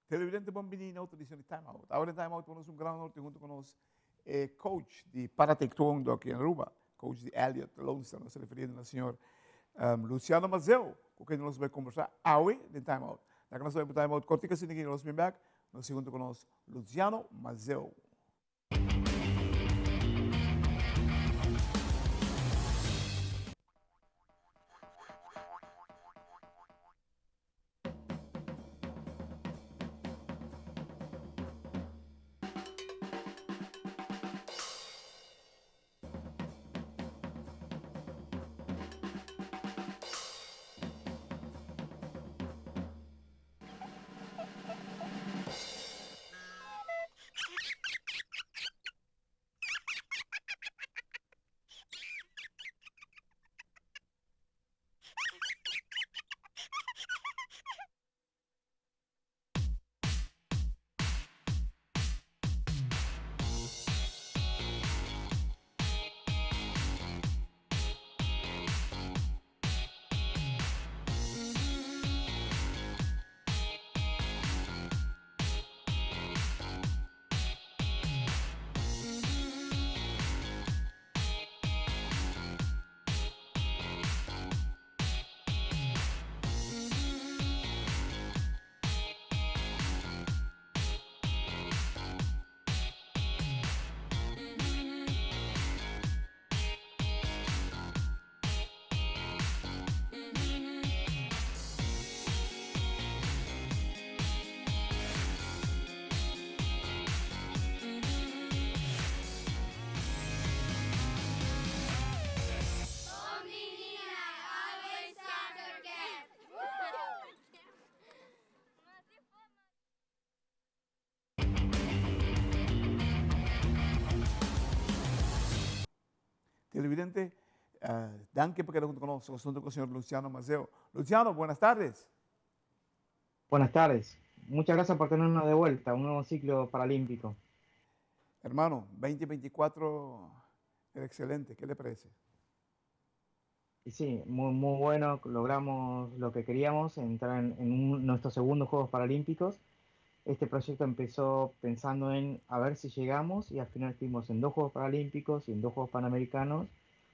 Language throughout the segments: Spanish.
Televidente bambini in audizione di Time Out. Ahora en Time Out tenemos un gran honor junto con los coach de para taekwondo aquí en Aruba, coach de Elliot Lone, nos referindo al señor Luciano Mazeo, com quem nós vamos conversar hoje em Time Out. Na nossa Time Out, cortica sin que nós vamos back, nós segundo com nós Luciano Mazeo. Televidente, danke por quedar junto con nosotros, junto con el señor Luciano Mazeo. Luciano, buenas tardes. Buenas tardes. Muchas gracias por tenernos de vuelta, un nuevo ciclo paralímpico. Hermano, 2024 era excelente, ¿qué le parece? Y sí, muy bueno, logramos lo que queríamos, entrar en nuestros segundos Juegos Paralímpicos. Este proyecto empezó pensando en a ver si llegamos y al final estuvimos en 2 Juegos Paralímpicos y en 2 Juegos Panamericanos,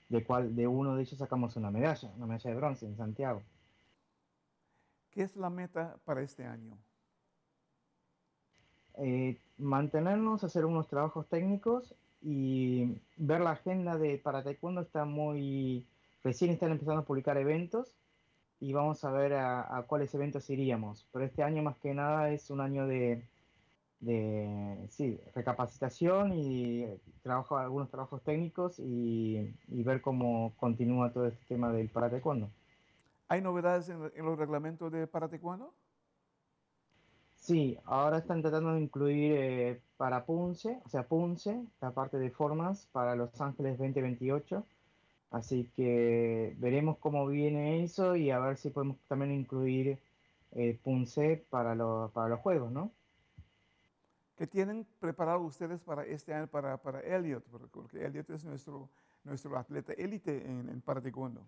de uno de ellos sacamos una medalla de bronce en Santiago. ¿Qué es la meta para este año? Mantenernos, hacer unos trabajos técnicos y ver la agenda para taekwondo recién están empezando a publicar eventos y vamos a ver a cuáles eventos iríamos. Pero este año más que nada es un año sí, recapacitación y algunos trabajos técnicos y ver cómo continúa todo este tema del para taekwondo. ¿Hay novedades en los reglamentos de para taekwondo? Sí, ahora están tratando de incluir para Punce, o sea, Punce, la parte de formas para Los Ángeles 2028. Así que veremos cómo viene eso y a ver si podemos también incluir Punce para los juegos, ¿no? ¿Qué tienen preparado ustedes para este año para Elliot? Porque Elliot es nuestro atleta élite en para taekwondo.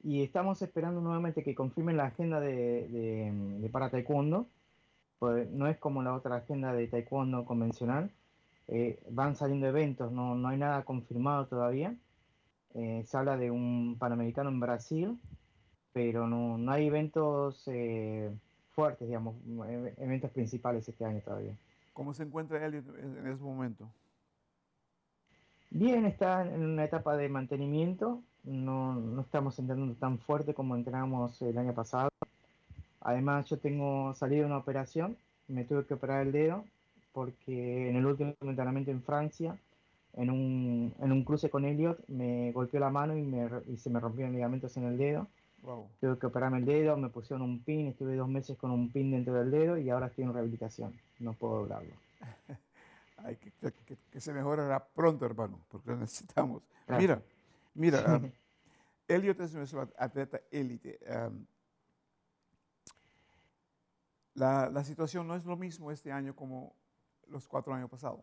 Y estamos esperando nuevamente que confirmen la agenda de para taekwondo, pues no es como la otra agenda de taekwondo convencional. Van saliendo eventos, no hay nada confirmado todavía. Se habla de un Panamericano en Brasil, pero no hay eventos fuertes, digamos, eventos principales este año todavía. ¿Cómo se encuentra Elliot en ese momento? Bien, está en una etapa de mantenimiento, no estamos entrenando tan fuerte como entrenamos el año pasado. Además, yo tengo salido de una operación, me tuve que operar el dedo, porque en el último entrenamiento en Francia, en un cruce con Elliot, me golpeó la mano y se me rompieron ligamentos en el dedo. Wow. Tuve que operarme el dedo, me pusieron un pin, estuve 2 meses con un pin dentro del dedo y ahora estoy en rehabilitación, no puedo doblarlo. Ay, que se mejorará pronto, hermano, porque lo necesitamos. Gracias. Mira, Elliot es nuestro atleta élite. La situación no es lo mismo este año como los 4 años pasados.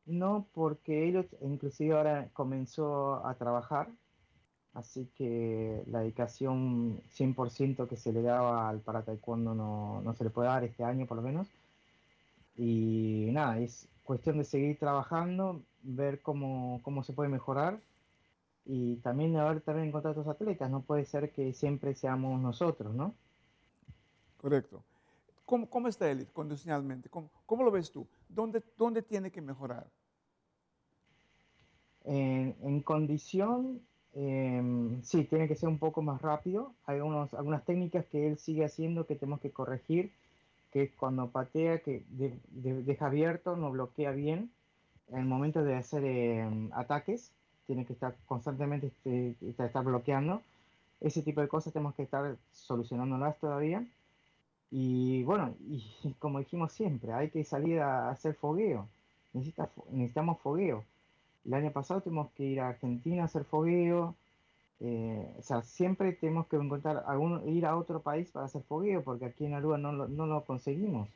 No, porque Elliot inclusive ahora comenzó a trabajar así que la dedicación 100% que se le daba al para taekwondo no se le puede dar este año por lo menos. Y nada, es cuestión de seguir trabajando, ver cómo se puede mejorar y también de haber también encontrar otros atletas. No puede ser que siempre seamos nosotros, ¿no? Correcto. ¿Cómo está él condicionalmente? ¿Cómo lo ves tú? ¿Dónde tiene que mejorar? En condición, sí, tiene que ser un poco más rápido. Hay algunas técnicas que él sigue haciendo que tenemos que corregir, que es cuando patea, que deja abierto, no bloquea bien. En el momento de hacer ataques, tiene que estar constantemente estar bloqueando. Ese tipo de cosas tenemos que estar solucionándolas todavía. Y bueno, y como dijimos siempre, hay que salir a hacer fogueo. Necesitamos fogueo. El año pasado tuvimos que ir a Argentina a hacer fogueo. O sea, siempre tenemos que encontrar ir a otro país para hacer fogueo, porque aquí en Aruba no lo conseguimos.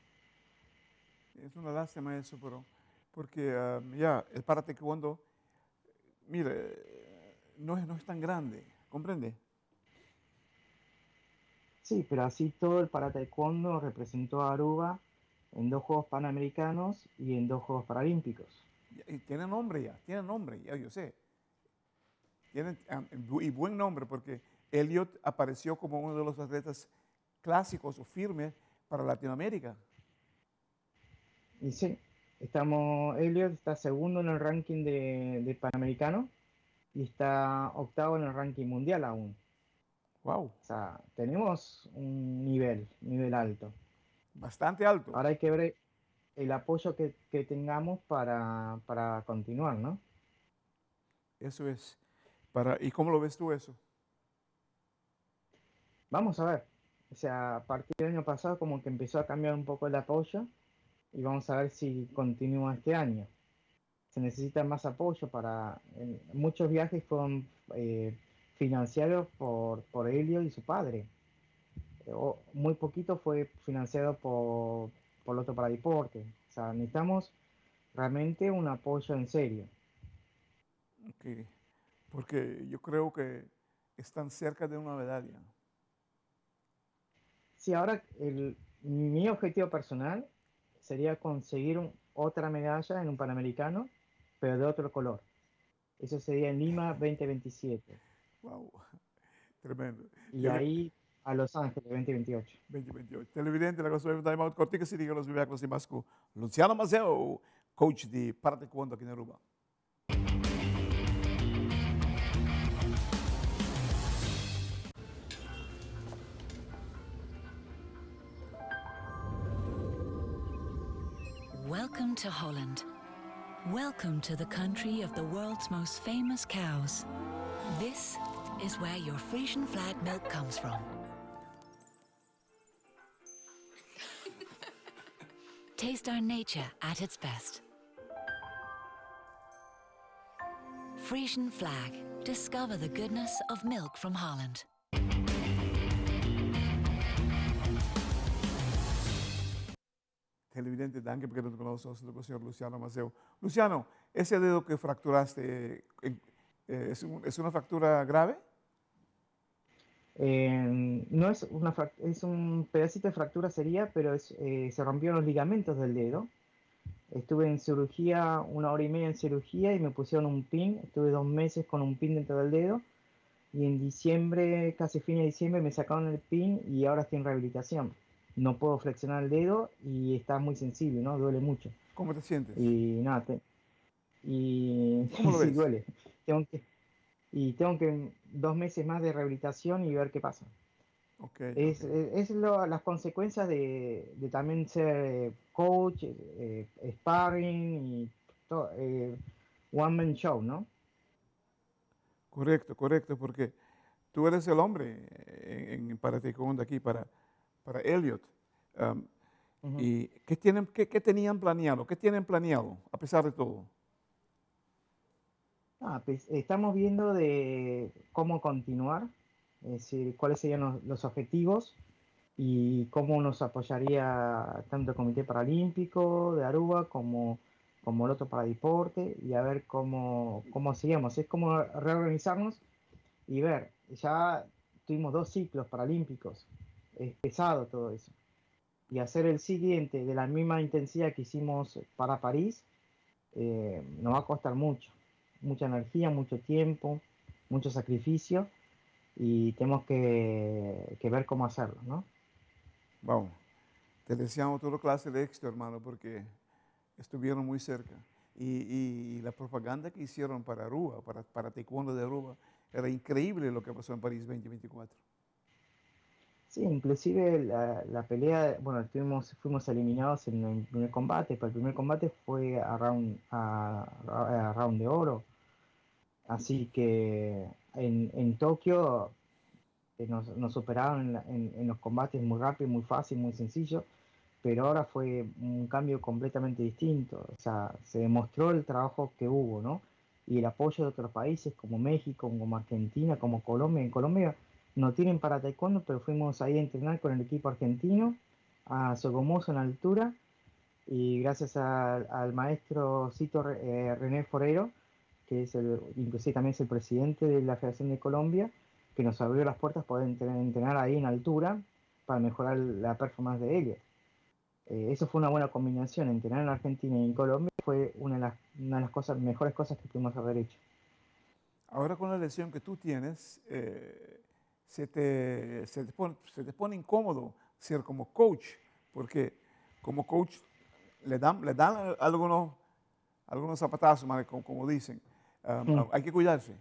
Es una lástima eso, pero porque ya, el para taekwondo, mire, no es tan grande, ¿comprende? Sí, pero así todo el para taekwondo representó a Aruba en 2 Juegos Panamericanos y en 2 Juegos Paralímpicos. Y tiene nombre, ya yo sé. Tiene, y buen nombre, porque Elliot apareció como uno de los atletas clásicos o firmes para Latinoamérica. Y sí, Elliot está segundo en el ranking de Panamericano y está octavo en el ranking mundial aún. Wow, O sea, tenemos un nivel alto. bastante alto. Ahora hay que ver el apoyo que tengamos para continuar, ¿no? Eso es. ¿Y cómo lo ves tú eso? Vamos a ver. O sea, a partir del año pasado como que empezó a cambiar un poco el apoyo y vamos a ver si continúa este año. Se necesita más apoyo muchos viajes fueron financiados por Helio y su padre. Muy poquito fue financiado por Loto para Deporte. O sea, necesitamos realmente un apoyo en serio. Okay. Porque yo creo que están cerca de una medalla. Sí, ahora mi objetivo personal sería conseguir otra medalla en un Panamericano, pero de otro color. Eso sería en Lima 2027. Wow, tremendo. Y ahí a Los Ángeles 2028. 2028. Televidente, la cosa time out cortica si diga los vivacos y más con Luciano Maceo, coach de para taekwondo aquí en Aruba. Welcome to Holland. Welcome to the country of the world's most famous cows. This is where your Frisian flag milk comes from. Taste our nature at its best. Frisian flag. Discover the goodness of milk from Holland. Televidente, danke porque nos conocemos el señor Luciano Maceo. Luciano, ese dedo que fracturaste, ¿es una fractura grave? No es es un pedacito de fractura sería, pero se rompieron los ligamentos del dedo. Estuve en cirugía 1 hora y media en cirugía y me pusieron un pin. Estuve 2 meses con un pin dentro del dedo y en diciembre, casi fin de diciembre, me sacaron el pin y ahora estoy en rehabilitación. No puedo flexionar el dedo y está muy sensible, ¿no? Duele mucho. ¿Cómo te sientes? Y nada, y ¿Cómo lo sí ves? duele. Tengo que 2 meses más de rehabilitación y ver qué pasa. Ok, ok. Las consecuencias de también ser coach, sparring y one man show, ¿no? Correcto, correcto, porque tú eres el hombre para taekwondo aquí, para Elliot. Um, Ujú. ¿Y qué tenían planeado? ¿Qué tienen planeado, a pesar de todo? Pues, estamos viendo de cómo continuar, es decir, cuáles serían los objetivos y cómo nos apoyaría tanto el Comité Paralímpico de Aruba como el otro para deporte y a ver cómo seguimos. Es como reorganizarnos y ver, ya tuvimos 2 ciclos paralímpicos, es pesado todo eso. Y hacer el siguiente de la misma intensidad que hicimos para París, nos va a costar mucho, mucha energía, mucho tiempo, mucho sacrificio, y tenemos que ver cómo hacerlo, ¿no? Wow. Te deseamos toda clase de éxito, hermano, porque estuvieron muy cerca. Y la propaganda que hicieron para Aruba, para Taekwondo de Aruba, era increíble lo que pasó en París 2024. Sí, inclusive la pelea, bueno, fuimos eliminados en el primer combate, pero el primer combate fue a round de oro. Así que en Tokio nos superaron en los combates muy rápido, muy fácil, muy sencillo, pero ahora fue un cambio completamente distinto. O sea, se demostró el trabajo que hubo, ¿no? Y el apoyo de otros países como México, como Argentina, como Colombia. En Colombia no tienen para taekwondo, pero fuimos ahí a entrenar con el equipo argentino a Sogamoso en altura, y gracias al maestro René Forero, que es inclusive también es el presidente de la Federación de Colombia, que nos abrió las puertas para poder entrenar ahí en altura para mejorar la performance de ellos. Eso fue una buena combinación, entrenar en Argentina y en Colombia fue una de las mejores cosas que pudimos haber hecho. Ahora con la lesión que tú tienes, se te pone incómodo ser como coach, porque como coach le dan algunos zapatazos, como dicen. Mm. Hay que cuidarse.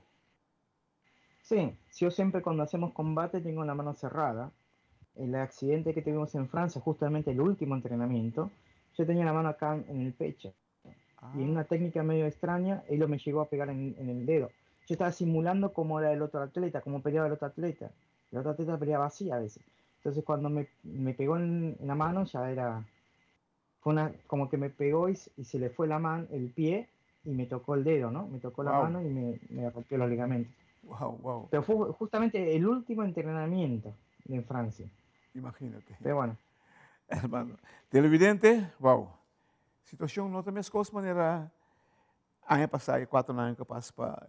Sí, yo siempre cuando hacemos combate tengo la mano cerrada. El accidente que tuvimos en Francia, justamente el último entrenamiento, yo tenía la mano acá en el pecho, y en Ah, una técnica medio extraña, él me llegó a pegar en el dedo. Yo estaba simulando cómo era el otro atleta, cómo peleaba el otro atleta. El otro atleta peleaba así a veces. Entonces cuando me pegó en la mano, ya era, como que me pegó y se le fue la mano, el pie, y me tocó el dedo, ¿no? Me tocó la wow, mano y me rompió los ligamentos. wow, wow. Pero fue justamente el último entrenamiento en Francia. Imagínate, Pero bueno, hermano. Televidente, wow. Situação não também as coisas maneira ano passado 4 anos que passa para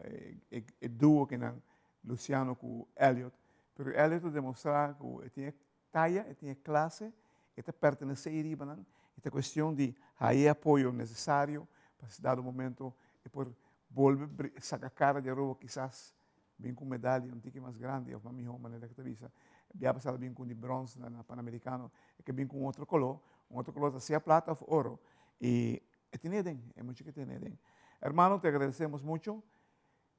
o duo que não Luciano com Elliot, pero Elliot demonstrar que ele tinha talla, ele tinha classe, ele pertence a Iriba, não? Esta questão de aí apoio necessário para se dar o momento e por volver sacar cara de Aruba quizás bem com medalha um tique mais grande, a minha maneira que te visa, já passar bem com de bronze na Pan-Americano, e que bem com outro color seja plata ou ouro. Y tienen, hay mucho que tienen. Hermano, te agradecemos mucho.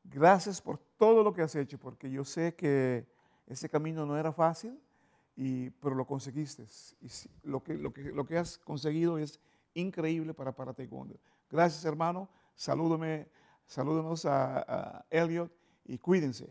Gracias por todo lo que has hecho, porque yo sé que ese camino no era fácil, pero lo conseguiste. Y lo que has conseguido es increíble para Taekwondo. Gracias, hermano. Salúdanos a Elliot y cuídense.